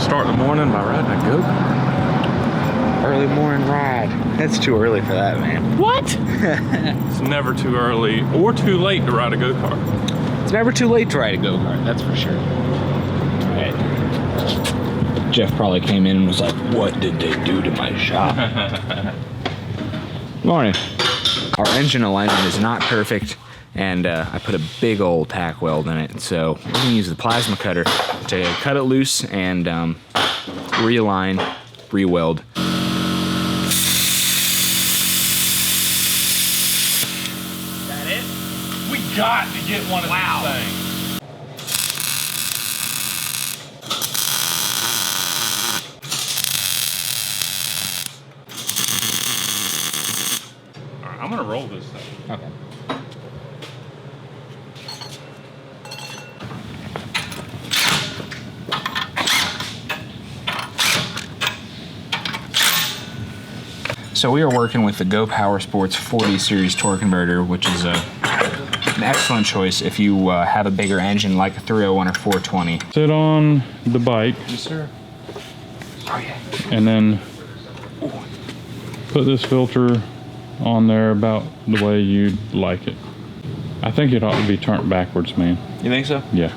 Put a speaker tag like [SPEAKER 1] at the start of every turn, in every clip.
[SPEAKER 1] start the morning by riding a go-kart.
[SPEAKER 2] Early morning ride. That's too early for that, man.
[SPEAKER 1] What? It's never too early or too late to ride a go-kart.
[SPEAKER 2] It's never too late to ride a go-kart, that's for sure. All right. Jeff probably came in and was like, what did they do to my shop? Morning. Our engine alignment is not perfect, and I put a big old tack weld in it, so we're gonna use the plasma cutter to cut it loose and realign, re-weld.
[SPEAKER 1] We got to get one of these things. All right, I'm gonna roll this thing.
[SPEAKER 2] Okay. So we are working with the Go Power Sports 40 series torque converter, which is an excellent choice if you have a bigger engine like a 301 or 420.
[SPEAKER 1] Sit on the bike.
[SPEAKER 2] Yes, sir. Oh, yeah.
[SPEAKER 1] And then put this filter on there about the way you'd like it. I think it ought to be turned backwards, man.
[SPEAKER 2] You think so?
[SPEAKER 1] Yeah.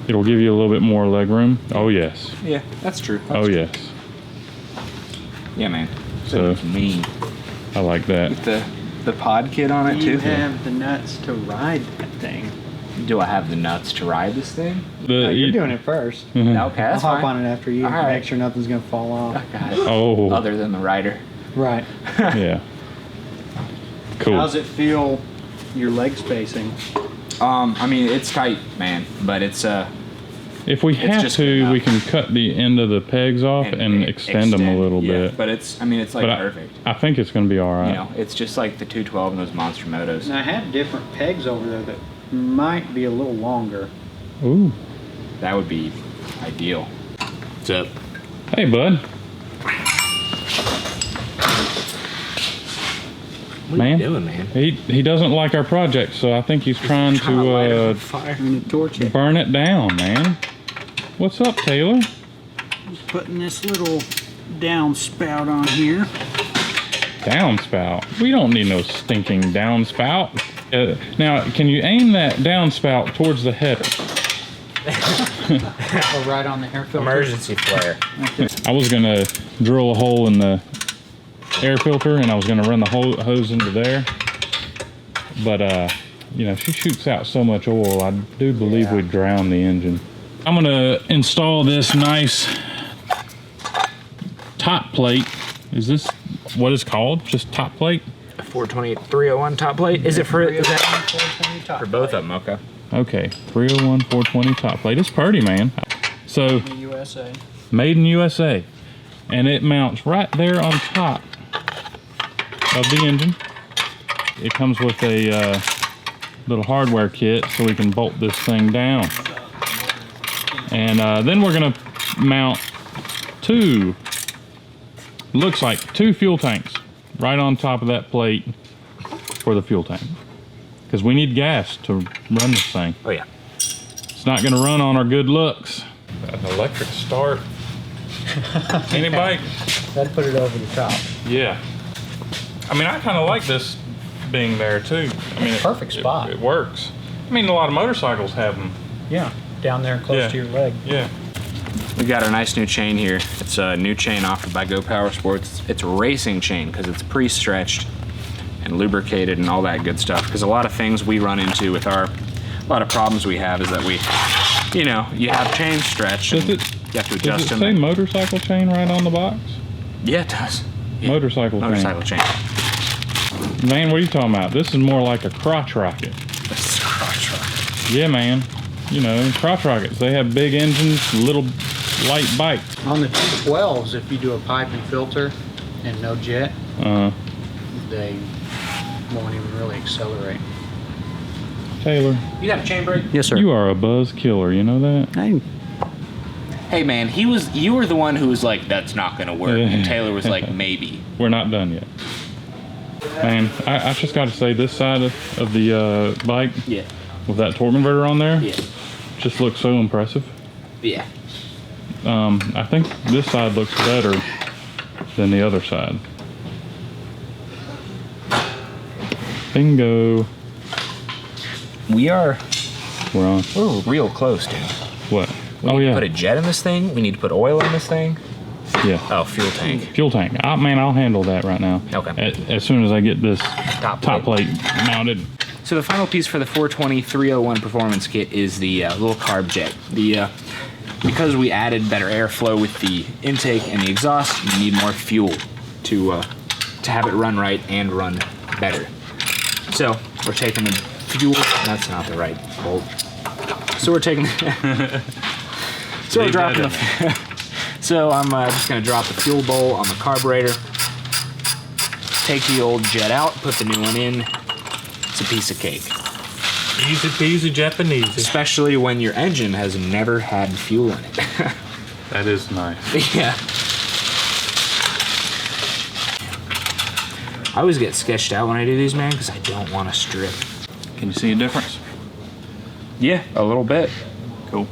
[SPEAKER 1] It'll give you a little bit more leg room. Oh, yes.
[SPEAKER 2] Yeah, that's true.
[SPEAKER 1] Oh, yes.
[SPEAKER 2] Yeah, man.
[SPEAKER 1] So
[SPEAKER 2] mean.
[SPEAKER 1] I like that.
[SPEAKER 2] With the pod kit on it, too.
[SPEAKER 3] You have the nuts to ride that thing.
[SPEAKER 2] Do I have the nuts to ride this thing?
[SPEAKER 3] No, you're doing it first.
[SPEAKER 2] Okay, that's
[SPEAKER 3] I'll hop
[SPEAKER 2] fine.
[SPEAKER 3] on it after you.
[SPEAKER 2] All right.
[SPEAKER 3] Make sure nothing's gonna fall off.
[SPEAKER 2] I got it.
[SPEAKER 1] Oh.
[SPEAKER 2] Other than the rider.
[SPEAKER 3] Right.
[SPEAKER 1] Yeah. Cool.
[SPEAKER 3] How's it feel? Your leg spacing?
[SPEAKER 2] I mean, it's tight, man, but it's
[SPEAKER 1] if we have
[SPEAKER 2] just
[SPEAKER 1] to,
[SPEAKER 2] enough.
[SPEAKER 1] we can cut the end of the pegs off and extend them a little bit.
[SPEAKER 2] But it's, I mean, it's like
[SPEAKER 1] But
[SPEAKER 2] perfect.
[SPEAKER 1] I think it's going to be all right.
[SPEAKER 2] You know, it's just like the 212 and those Monster Motos.
[SPEAKER 3] And I have different pegs over there that might be a little longer.
[SPEAKER 1] Ooh.
[SPEAKER 2] That would be ideal. What's up?
[SPEAKER 1] Hey, bud.
[SPEAKER 2] What are you doing, man?
[SPEAKER 1] He doesn't like our project, so I think he's trying to
[SPEAKER 3] Fire and the torch it.
[SPEAKER 1] burn it down, man. What's up, Taylor?
[SPEAKER 3] Just putting this little downspout on here.
[SPEAKER 1] Downspout? We don't need no stinking downspout. Now, can you aim that downspout towards the header?
[SPEAKER 3] Or right on the air filter.
[SPEAKER 2] Emergency flare.
[SPEAKER 1] I was gonna drill a hole in the air filter and I was gonna run the hose into there. But, you know, she shoots out so much oil, I do believe we'd drown the engine. I'm gonna install this nice top plate. Is this what it's called? Just top plate?
[SPEAKER 2] 420, 301 top plate? Is it for, is that
[SPEAKER 3] 420 top
[SPEAKER 2] for both of them? Okay.
[SPEAKER 1] Okay, 301 420 top plate. It's pretty, man. So,
[SPEAKER 3] in the USA.
[SPEAKER 1] made in USA. And it mounts right there on top of the engine. It comes with a little hardware kit so we can bolt this thing down. And then we're gonna mount two, looks like two fuel tanks right on top of that plate for the fuel tank. Because we need gas to run this thing.
[SPEAKER 2] Oh, yeah.
[SPEAKER 1] It's not gonna run on our good looks. An electric start. Anybody?
[SPEAKER 3] That'd put it over the top.
[SPEAKER 1] Yeah. I mean, I kind of like this being there too. I mean,
[SPEAKER 3] Perfect spot.
[SPEAKER 1] It works. I mean, a lot of motorcycles have them.
[SPEAKER 3] Yeah, down there close to your leg.
[SPEAKER 1] Yeah.
[SPEAKER 2] We got our nice new chain here. It's a new chain offered by Go Power Sports. It's a racing chain because it's pre-stretched and lubricated and all that good stuff. Because a lot of things we run into with a lot of problems we have is that we, you know, you have chain stretch and you have to adjust them.
[SPEAKER 1] Does it say motorcycle chain right on the box?
[SPEAKER 2] Yeah, it does. Yeah.
[SPEAKER 1] Motorcycle
[SPEAKER 2] chain.
[SPEAKER 1] Man, what are you talking about? This is more like a crotch rocket.
[SPEAKER 2] This is a crotch rocket.
[SPEAKER 1] Yeah, man. You know, crotch rockets. They have big engines, little light bikes.
[SPEAKER 3] On the 212s, if you do a pipe and filter and no jet, they won't even really accelerate.
[SPEAKER 1] Taylor.
[SPEAKER 2] You got a chain brake?
[SPEAKER 3] Yes, sir.
[SPEAKER 1] You are a buzz killer, you know that?
[SPEAKER 2] Hey man, you were the one who was like, that's not gonna work. And Taylor was like, maybe.
[SPEAKER 1] We're not done yet. Man, I just got to say, this side of the bike, with that torque converter on there, just looks so impressive.
[SPEAKER 2] Yeah.
[SPEAKER 1] I think this side looks better than the other side. Bingo.
[SPEAKER 2] We're
[SPEAKER 1] We're on.
[SPEAKER 2] real close, dude.
[SPEAKER 1] What?
[SPEAKER 2] We need to put a jet in this thing. We need to put oil in this thing.
[SPEAKER 1] Yeah.
[SPEAKER 2] Oh, fuel tank.
[SPEAKER 1] Fuel tank. Man, I'll handle that right now.
[SPEAKER 2] Okay.
[SPEAKER 1] As soon as I get this
[SPEAKER 2] Top
[SPEAKER 1] plate mounted.
[SPEAKER 2] So the final piece for the 420-301 performance kit is the little Carb Jet. Because we added better airflow with the intake and the exhaust, you need more fuel to have it run right and run better. So we're taking the fuel. That's not the right bolt. So we're taking. So we're dropping the. So I'm just gonna drop the fuel bowl on the carburetor. Take the old jet out, put the new one in. It's a piece of cake.
[SPEAKER 1] Easy peasy Japanese.
[SPEAKER 2] Especially when your engine has never had fuel in it.
[SPEAKER 1] That is nice.
[SPEAKER 2] Yeah. I always get sketched out when I do these, man, because I don't want to strip.
[SPEAKER 1] Can you see a difference?
[SPEAKER 2] Yeah, a little bit.
[SPEAKER 1] Cool.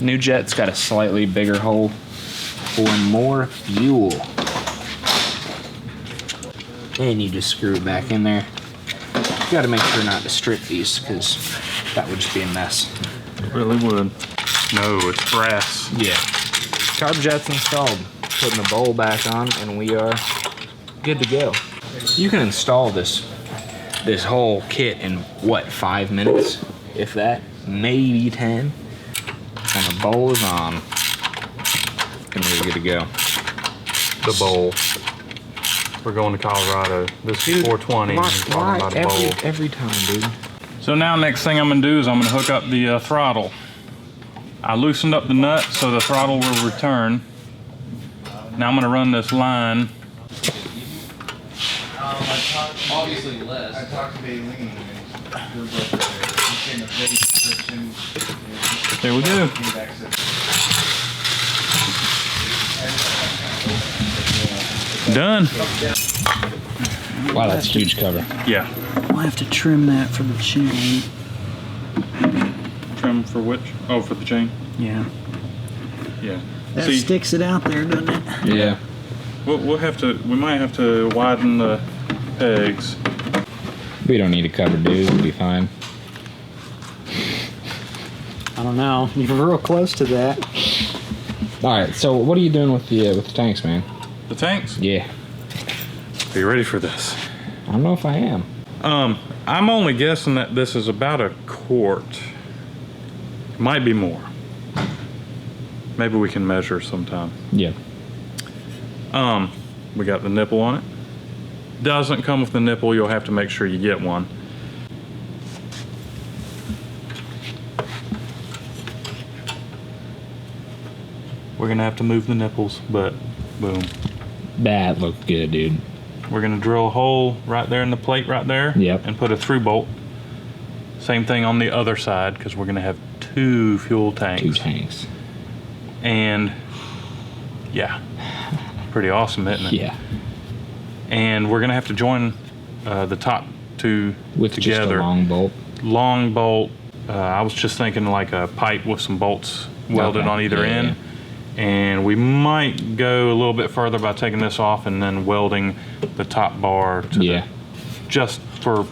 [SPEAKER 2] New jet's got a slightly bigger hole for more fuel. And you just screw it back in there. You gotta make sure not to strip these, because that would just be a mess.
[SPEAKER 1] It really would. No, it's brass.
[SPEAKER 2] Yeah. Carb Jet's installed. Putting the bowl back on, and we are good to go. You can install this whole kit in, what, 5 minutes? If that, maybe 10. And the bowl is on. And we're good to go.
[SPEAKER 1] The bowl. We're going to Colorado. This is 420.
[SPEAKER 2] Why every time, dude?
[SPEAKER 1] So now next thing I'm gonna do is I'm gonna hook up the throttle. I loosened up the nut so the throttle will return. Now I'm gonna run this line.
[SPEAKER 4] Obviously less. I talked to Baleen and we were both there. He came a big description.
[SPEAKER 1] There we go. Done.
[SPEAKER 2] Wow, that's a huge cover.
[SPEAKER 1] Yeah.
[SPEAKER 3] I'll have to trim that for the chain.
[SPEAKER 1] Trim for which? Oh, for the chain?
[SPEAKER 3] Yeah.
[SPEAKER 1] Yeah.
[SPEAKER 3] That
[SPEAKER 1] See,
[SPEAKER 3] sticks it out there, doesn't it?
[SPEAKER 2] Yeah.
[SPEAKER 1] we might have to widen the pegs.
[SPEAKER 2] We don't need a cover, dude. We'll be fine.
[SPEAKER 3] I don't know. You're real close to that.
[SPEAKER 2] All right. So what are you doing with the tanks, man?
[SPEAKER 1] The tanks?
[SPEAKER 2] Yeah.
[SPEAKER 1] Are you ready for this?
[SPEAKER 2] I don't know if I am.
[SPEAKER 1] I'm only guessing that this is about a quart. Might be more. Maybe we can measure sometime.
[SPEAKER 2] Yeah.
[SPEAKER 1] We got the nipple on it. Doesn't come with the nipple, you'll have to make sure you get one. We're gonna have to move the nipples, but boom.
[SPEAKER 2] That looked good, dude.
[SPEAKER 1] We're gonna drill a hole right there in the plate right there.
[SPEAKER 2] Yep.
[SPEAKER 1] And put a through bolt. Same thing on the other side, because we're gonna have 2 fuel tanks.
[SPEAKER 2] 2 tanks.
[SPEAKER 1] And yeah, pretty awesome, isn't it?
[SPEAKER 2] Yeah.
[SPEAKER 1] And we're gonna have to join the top 2
[SPEAKER 2] With
[SPEAKER 1] together.
[SPEAKER 2] just a long bolt.
[SPEAKER 1] Long bolt. I was just thinking like a pipe with some bolts welded
[SPEAKER 2] Okay.
[SPEAKER 1] on either
[SPEAKER 2] Yeah,
[SPEAKER 1] end. And we might go a little bit further by taking this off and then welding the top bar to
[SPEAKER 2] Yeah.
[SPEAKER 1] just for,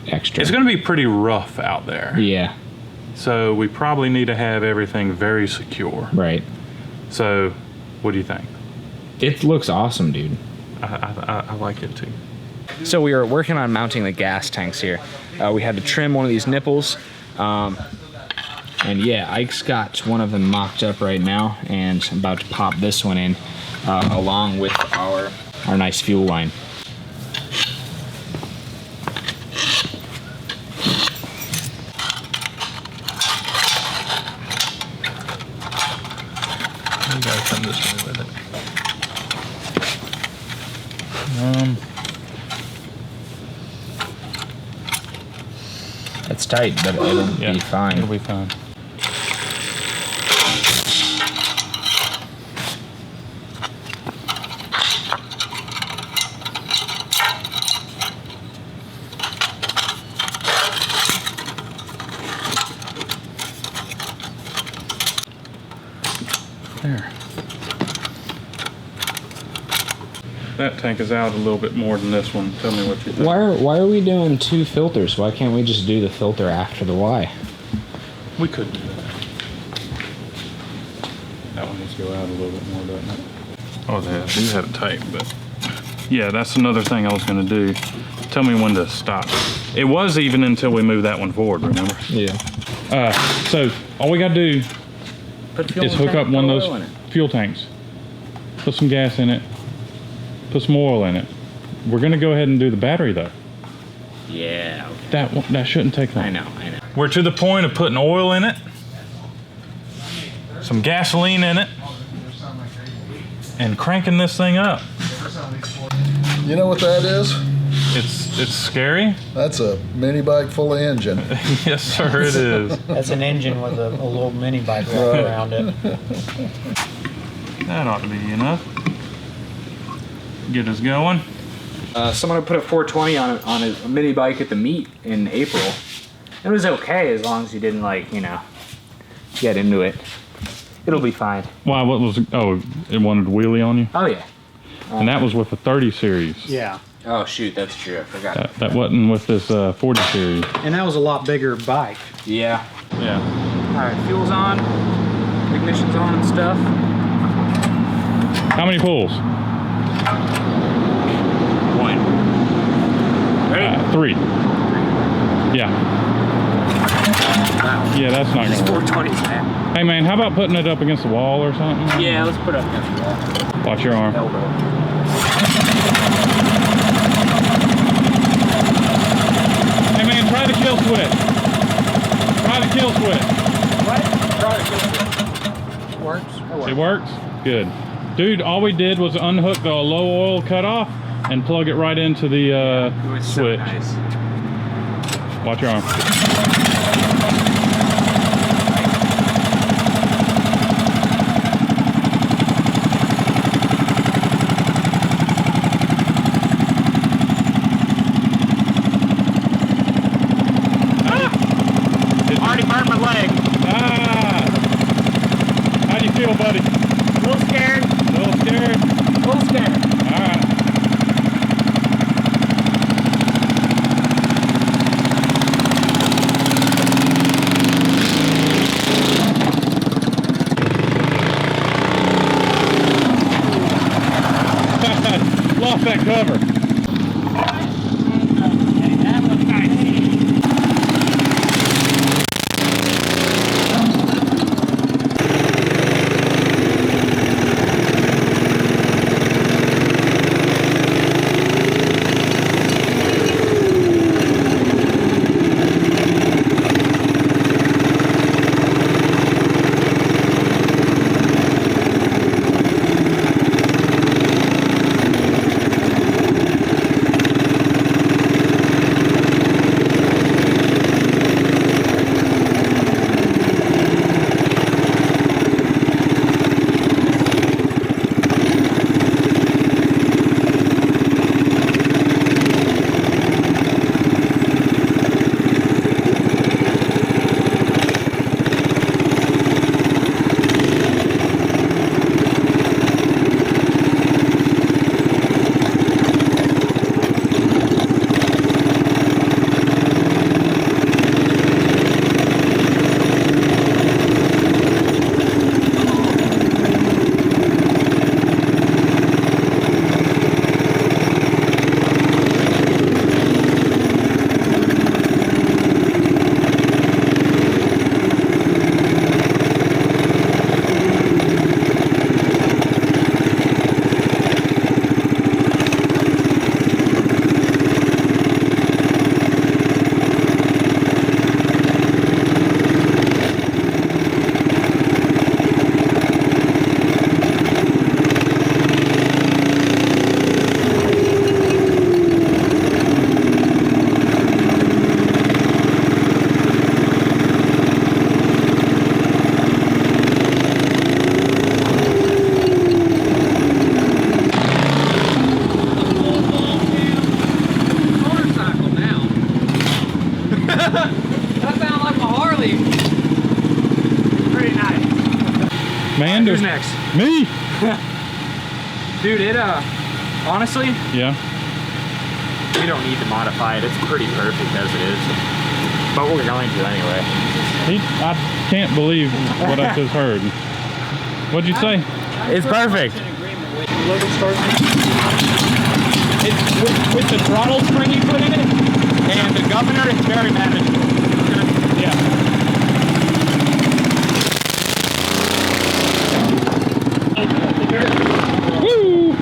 [SPEAKER 2] Extra.
[SPEAKER 1] it's gonna be pretty rough out there.
[SPEAKER 2] Yeah.
[SPEAKER 1] So we probably need to have everything very secure.
[SPEAKER 2] Right.
[SPEAKER 1] So what do you think?
[SPEAKER 2] It looks awesome, dude.
[SPEAKER 1] I like it too.
[SPEAKER 2] So we are working on mounting the gas tanks here. We had to trim one of these nipples. And yeah, Ike's got one of them mocked up right now, and I'm about to pop this one in along with our nice fuel line.
[SPEAKER 1] You gotta come this way with it.
[SPEAKER 2] It's tight, but it'll be fine.
[SPEAKER 1] It'll be fine. that tank is out a little bit more than this one. Tell me what you think.
[SPEAKER 2] Why are we doing 2 filters? Why can't we just do the filter after the Y?
[SPEAKER 1] We could do that. That one needs to go out a little bit more, doesn't it? Oh, yeah, I do have it tight, but yeah, that's another thing I was gonna do. Tell me when to stop. It was even until we moved that one forward, remember?
[SPEAKER 2] Yeah.
[SPEAKER 1] So all we gotta do is hook up one of those fuel tanks. Put some gas in it. Put some oil in it. We're gonna go ahead and do the battery though.
[SPEAKER 2] Yeah. Okay.
[SPEAKER 1] That shouldn't take long.
[SPEAKER 2] I know.
[SPEAKER 1] We're to the point of putting oil in it, some gasoline in it, and cranking this thing up.
[SPEAKER 5] You know what that is?
[SPEAKER 1] It's scary.
[SPEAKER 5] That's a mini bike full of engine.
[SPEAKER 1] Yes, sir, it is.
[SPEAKER 3] That's an engine with a little mini bike wrapped around it.
[SPEAKER 1] That ought to be enough. Get us going.
[SPEAKER 2] Someone put a 420 on a mini bike at the meet in April. It was okay as long as you didn't, like, you know, get into it. It'll be fine.
[SPEAKER 1] Why, what was it? Oh, it wanted a wheelie on you?
[SPEAKER 2] Oh, yeah.
[SPEAKER 1] And that was with the 30 series.
[SPEAKER 3] Yeah.
[SPEAKER 2] Oh, shoot, that's true. I forgot.
[SPEAKER 1] That wasn't with this 40 series.
[SPEAKER 3] And that was a lot bigger bike.
[SPEAKER 2] Yeah.
[SPEAKER 1] Yeah.
[SPEAKER 2] All right, fuel's on. Ignition's on and stuff.
[SPEAKER 1] How many pulls?
[SPEAKER 2] 1. Ready?
[SPEAKER 1] 3. Yeah.
[SPEAKER 2] Wow.
[SPEAKER 1] Yeah, that's not
[SPEAKER 2] These
[SPEAKER 1] gonna work.
[SPEAKER 2] 420s, man.
[SPEAKER 1] Hey man, how about putting it up against the wall or something?
[SPEAKER 2] Yeah, let's put it up against the wall.
[SPEAKER 1] Watch your arm.
[SPEAKER 2] Elbow.
[SPEAKER 1] Hey man, try the kill switch. Try the kill switch.
[SPEAKER 2] What? Try to kill it.
[SPEAKER 3] Works?
[SPEAKER 1] It works? Good. Dude, all we did was unhook the low oil cutoff and plug it right into the
[SPEAKER 2] It was so
[SPEAKER 1] switch.
[SPEAKER 2] nice.
[SPEAKER 1] Watch your arm.
[SPEAKER 2] Already burned my leg.
[SPEAKER 1] How do you feel, buddy?
[SPEAKER 2] A little scared.
[SPEAKER 1] A little scared?
[SPEAKER 2] A little scared.
[SPEAKER 1] All right. Lost that cover.
[SPEAKER 2] That looks nice.
[SPEAKER 1] Man,
[SPEAKER 2] Who's next?
[SPEAKER 1] Me!
[SPEAKER 2] Dude, Honestly,
[SPEAKER 1] Yeah.
[SPEAKER 2] we don't need to modify it. It's pretty perfect as it is. But we're going to anyway.
[SPEAKER 1] I can't believe what I just heard. What'd you say?
[SPEAKER 2] It's perfect. It's with the throttle spring you put in it and the governor, it's very manageable. Yeah.
[SPEAKER 1] Woo!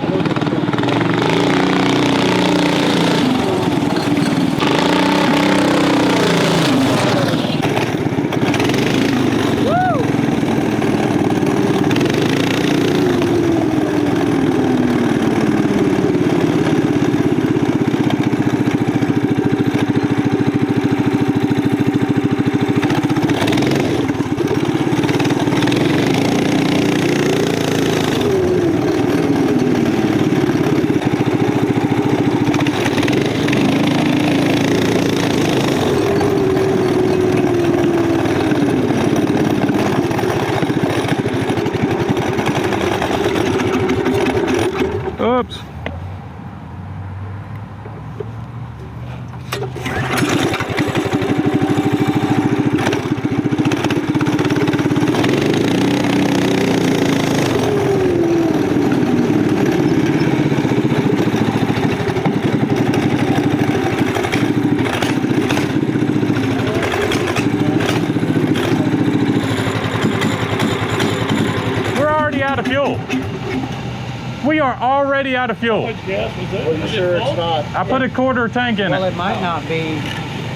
[SPEAKER 1] Oops. We're already out of fuel. We are already out of fuel.
[SPEAKER 5] Are you sure it's not?
[SPEAKER 1] I put a quarter tank in
[SPEAKER 3] Well,
[SPEAKER 1] it.
[SPEAKER 3] it might not be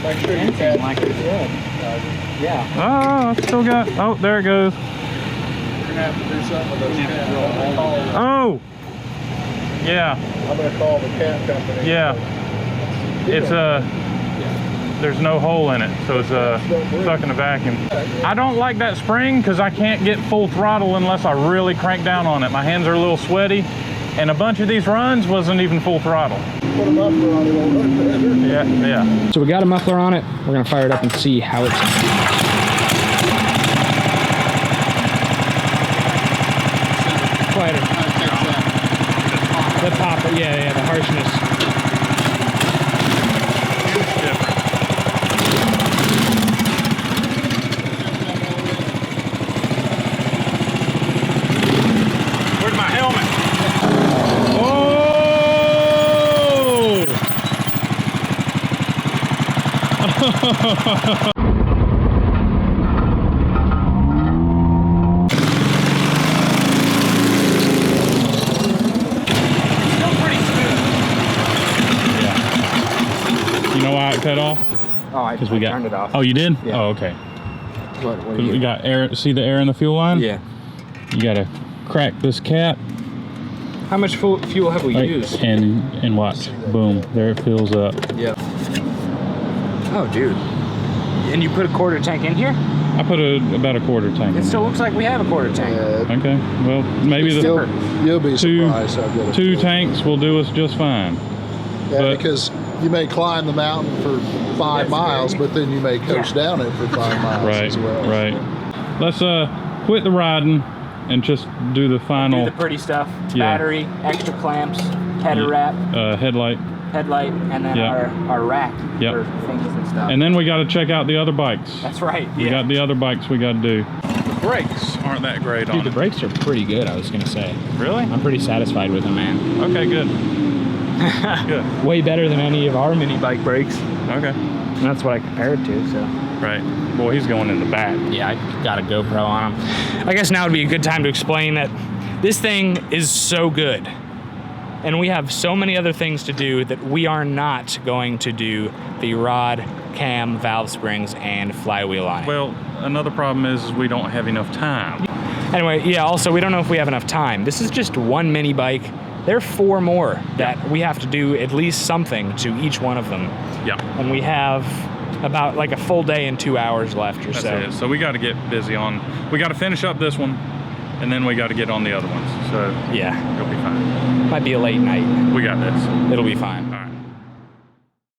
[SPEAKER 3] anything like it should. Yeah.
[SPEAKER 1] Oh, I still got, oh, there it goes.
[SPEAKER 5] You're gonna have to do something with those cams.
[SPEAKER 1] Oh! Yeah,
[SPEAKER 5] I'm gonna call the cam company.
[SPEAKER 1] yeah. It's there's no hole in it, so it's stuck in the vacuum. I don't like that spring because I can't get full throttle unless I really crank down on it. My hands are a little sweaty, and a bunch of these runs wasn't even full throttle.
[SPEAKER 5] Put a muffler on it, won't look better.
[SPEAKER 1] Yeah, yeah.
[SPEAKER 2] So we got a muffler on it. We're gonna fire it up and see how it's. Quieter. The pop, yeah, the harshness.
[SPEAKER 1] Where's my helmet? Oh! You know why it cut off?
[SPEAKER 2] Oh, I
[SPEAKER 1] Because we got
[SPEAKER 2] turned it off.
[SPEAKER 1] Oh, you did?
[SPEAKER 2] Yeah.
[SPEAKER 1] Oh, okay.
[SPEAKER 2] What do
[SPEAKER 1] 'Cause
[SPEAKER 2] you
[SPEAKER 1] we got air. See the air in the fuel line?
[SPEAKER 2] Yeah.
[SPEAKER 1] You gotta crack this cap.
[SPEAKER 2] How much fuel have we
[SPEAKER 1] Right,
[SPEAKER 2] used?
[SPEAKER 1] and watch. Boom. There it fills up.
[SPEAKER 2] Yeah. Oh, dude. And you put a quarter tank in here?
[SPEAKER 1] I put about a quarter tank
[SPEAKER 2] It
[SPEAKER 1] in.
[SPEAKER 2] still looks like we have a quarter tank.
[SPEAKER 1] Okay. Well, maybe the
[SPEAKER 5] You'll be
[SPEAKER 1] Two-
[SPEAKER 5] surprised how good it
[SPEAKER 1] two
[SPEAKER 5] feels.
[SPEAKER 1] tanks will do us just fine.
[SPEAKER 5] Yeah,
[SPEAKER 1] but-
[SPEAKER 5] because you may climb the mountain for 5 miles, but then you may coast down it for 5 miles
[SPEAKER 1] Right.
[SPEAKER 5] as well.
[SPEAKER 1] Right. Let's quit the riding and just do the
[SPEAKER 2] Do
[SPEAKER 1] final
[SPEAKER 2] the pretty stuff.
[SPEAKER 1] Yeah.
[SPEAKER 2] Battery, extra clamps, header wrap,
[SPEAKER 1] headlight.
[SPEAKER 2] headlight, and then
[SPEAKER 1] Yeah.
[SPEAKER 2] our rack
[SPEAKER 1] Yep.
[SPEAKER 2] for things and stuff.
[SPEAKER 1] And then we got to check out the other bikes.
[SPEAKER 2] That's right.
[SPEAKER 1] We got the other bikes we got to do. The brakes aren't that great on
[SPEAKER 2] Dude, the
[SPEAKER 1] it.
[SPEAKER 2] brakes are pretty good, I was gonna say.
[SPEAKER 1] Really?
[SPEAKER 2] I'm pretty satisfied with them, man.
[SPEAKER 1] Okay, good. Good.
[SPEAKER 2] Way better than any of our mini bike brakes.
[SPEAKER 1] Okay.
[SPEAKER 2] And that's what I compared to, so.
[SPEAKER 1] Right. Boy, he's going in the back.
[SPEAKER 2] Yeah, I got a GoPro on him. I guess now would be a good time to explain that this thing is so good. And we have so many other things to do that we are not going to do the rod, cam, valve springs, and flywheel on it.
[SPEAKER 1] Well, another problem is we don't have enough time.
[SPEAKER 2] Anyway, yeah, also we don't know if we have enough time. This is just one mini bike. There are 4 more that we have to do at least something to each one of them.
[SPEAKER 1] Yeah.
[SPEAKER 2] And we have about like a full day and 2 hours left or
[SPEAKER 1] That's
[SPEAKER 2] so.
[SPEAKER 1] it. So we got to get busy on, we got to finish up this one, and then we got to get on the other ones. So
[SPEAKER 2] Yeah,
[SPEAKER 1] it'll be fine.
[SPEAKER 2] might be a late night.
[SPEAKER 1] We got this.
[SPEAKER 2] It'll be fine.